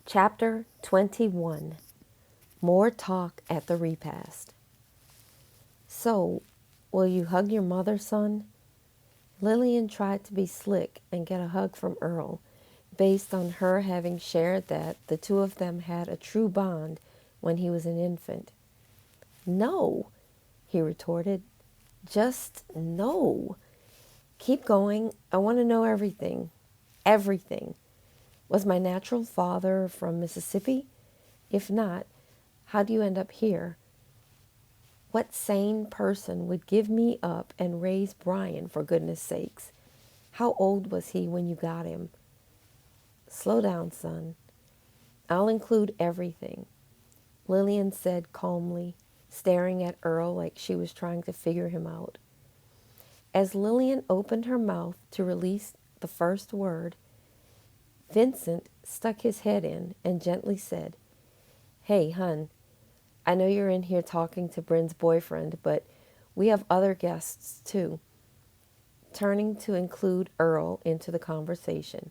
Chapter 21. More talk at the repast. So, will you hug your mother, son? Lillian tried to be slick and get a hug from Earl, based on her having shared that the two of them had a true bond when he was an infant. No, he retorted. Just no. Keep going. I want to know everything. Everything. Was my natural father from Mississippi? If not, how do you end up here? What sane person would give me up and raise Brian, for goodness sakes? How old was he when you got him? Slow down, son. I'll include everything, Lillian said calmly, staring at Earl like she was trying to figure him out. As Lillian opened her mouth to release the first word, Vincent stuck his head in and gently said, "Hey, hun, I know you're in here talking to Bryn's boyfriend, but we have other guests too," turning to include Earl into the conversation.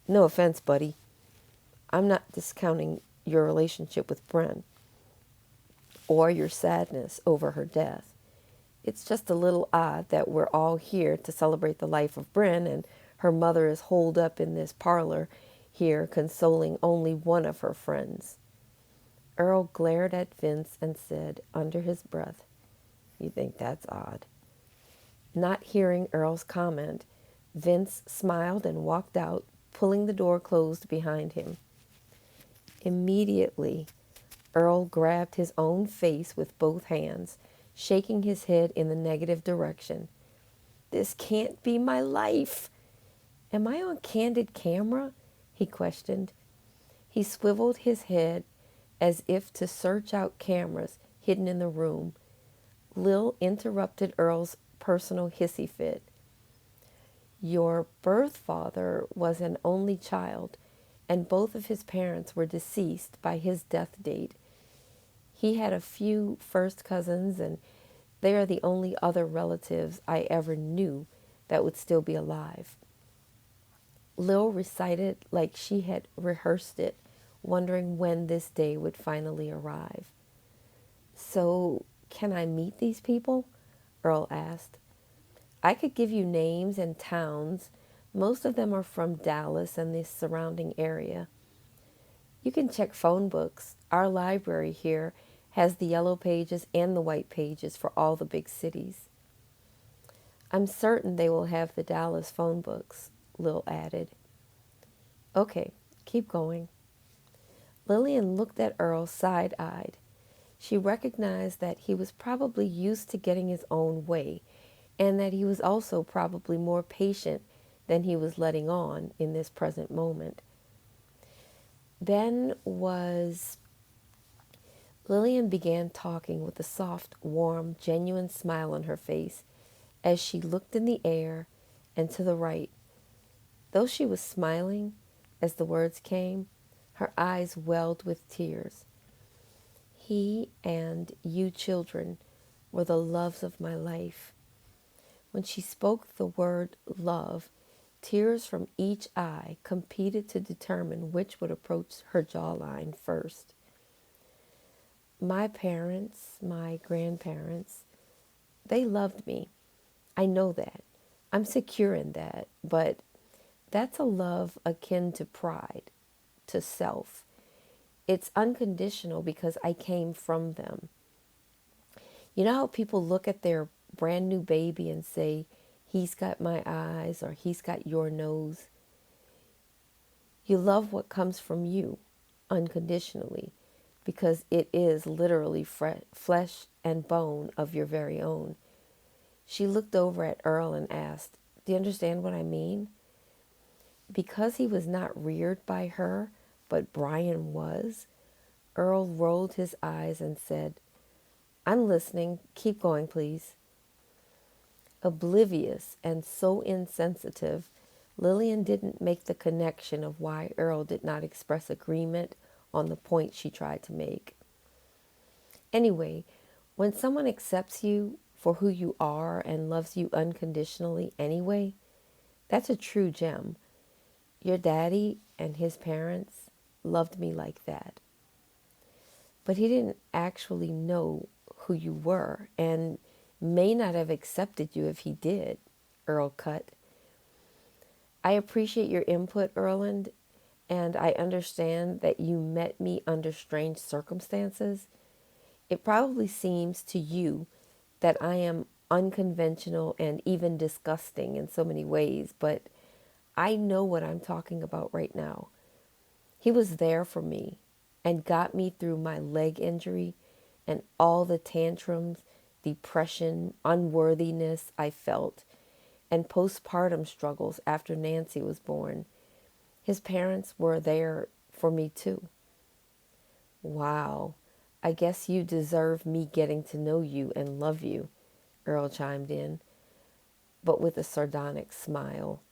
"No offense, buddy. I'm not discounting your relationship with Bryn or your sadness over her death. It's just a little odd that we're all here to celebrate the life of Bryn and her mother is holed up in this parlor here consoling only one of her friends." Earl glared at Vince and said under his breath, "You think that's odd?" Not hearing Earl's comment, Vince smiled and walked out, pulling the door closed behind him. Immediately, Earl grabbed his own face with both hands, shaking his head in the negative direction. "This can't be my life." "Am I on candid camera?" he questioned. He swiveled his head as if to search out cameras hidden in the room. Lil interrupted Earl's personal hissy fit. "Your birth father was an only child, and both of his parents were deceased by his death date. He had a few first cousins, and they are the only other relatives I ever knew that would still be alive." Lil recited like she had rehearsed it, wondering when this day would finally arrive. "So, can I meet these people?" Earl asked. "I could give you names and towns. Most of them are from Dallas and the surrounding area. You can check phone books. Our library here has the yellow pages and the white pages for all the big cities." "I'm certain they will have the Dallas phone books," Lil added. "Okay, keep going." Lillian looked at Earl side-eyed. She recognized that he was probably used to getting his own way, and that he was also probably more patient than he was letting on in this present moment. Ben was... Lillian began talking with a soft, warm, genuine smile on her face as she looked in the air and to the right. Though she was smiling as the words came, her eyes welled with tears. "He and you children were the loves of my life." When she spoke the word love, tears from each eye competed to determine which would approach her jawline first. "My parents, my grandparents, they loved me. I know that. I'm secure in that, but that's a love akin to pride, to self. It's unconditional because I came from them. You know how people look at their brand new baby and say, 'He's got my eyes,' or 'He's got your nose'? You love what comes from you unconditionally because it is literally flesh and bone of your very own." She looked over at Earl and asked, "Do you understand what I mean?" Because he was not reared by her, but Brian was, Earl rolled his eyes and said, "I'm listening. Keep going, please." Oblivious and so insensitive, Lillian didn't make the connection of why Earl did not express agreement on the point she tried to make. Anyway, when someone accepts you for who you are and loves you unconditionally anyway, that's a true gem. Your daddy and his parents, loved me like that. But he didn't actually know who you were and may not have accepted you if he did, Earl cut. I appreciate your input, Erland, and I understand that you met me under strange circumstances. It probably seems to you that I am unconventional and even disgusting in so many ways, but I know what I'm talking about right now. He was there for me and got me through my leg injury and all the tantrums, depression, unworthiness I felt, and postpartum struggles after Nancy was born. His parents were there for me too. Wow, I guess you deserve me getting to know you and love you, Earl chimed in, but with a sardonic smile.